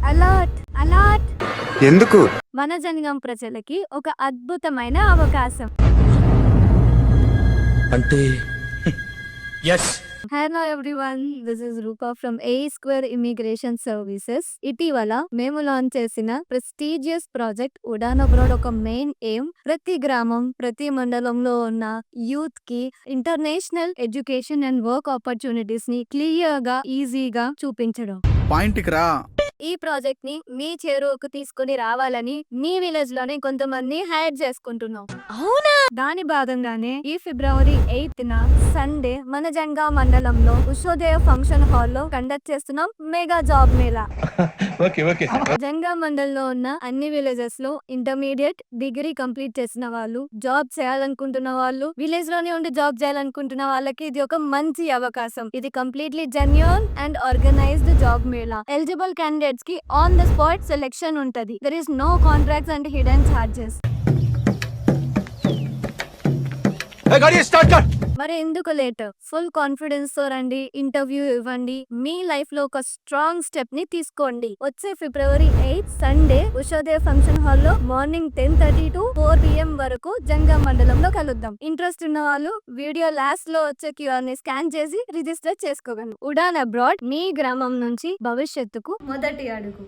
Alert alert ఎందుకు? మన జనగం ప్రజలకి ఒక అద్భుతమైన అవకాశం. అంటే yes. Hello everyone, this is Rupa from A square immigration services. ఇటీవల మేము లాంచ్ చేసిన ప్రెస్టీజియస్ ప్రాజెక్ట్ ఉడాన్ అబ్రాడ్ ఒక మెయిన్ ఎయిమ్ ప్రతి గ్రామం, ప్రతి మండలంలో ఉన్న యూత్ కి international education and work opportunities ని క్లియర్ గా, ఈజీగా చూపించడం. పాయింట్కి రా. ఈ ప్రాజెక్ట్ ని మీ చేరువకు తీసుకుని రావాలని మీ విలేజ్ లోనే కొంతమంది హైర్ చేసుకుంటున్నాం. అవునా? దాని భాగంగానే ఈ ఫిబ్రవరి 8th సండే మన జంగా మండలంలో ఉషోదయ ఫంక్షన్ హాల్ లో కండక్ట్ చేస్తున్నాం మెగా జాబ్ మేళా. జంగా మండలంలో ఉన్న అన్ని విలేజెస్ లో ఇంటర్మీడియట్, డిగ్రీ కంప్లీట్ చేసిన వాళ్ళు, జాబ్ చేయాలనుకుంటున్న వాళ్ళు, విలేజ్ లోనే ఉండి జాబ్ చేయాలనుకుంటున్న వాళ్ళకి ఇది ఒక మంచి అవకాశం. ఇది completely genuine and organized job mela. Eligible candidates కి ఆన్ ద స్పాట్ సెలెక్షన్ ఉంటది. There is no contracts and hidden charges. మరి ఎందుకు లేట్? ఫుల్ కాన్ఫిడెన్స్ తో రండి, ఇంటర్వ్యూ ఇవ్వండి, మీ లైఫ్ లో ఒక స్ట్రాంగ్ స్టెప్ ని తీసుకోండి. వచ్చే ఫిబ్రవరి 8 సండే ఉషోదయ ఫంక్షన్ హాల్ లో మార్నింగ్ 10:30 to 4 PM వరకు జంగా మండలంలో కలుద్దాం. ఇంట్రెస్ట్ ఉన్న వాళ్ళు వీడియో లాస్ట్ లో వచ్చే QR ని స్కాన్ చేసి రిజిస్టర్ చేసుకోగలరు. ఉడాన్ అబ్రాడ్, మీ గ్రామం నుంచి భవిష్యత్తుకు మొదటి అడుగు.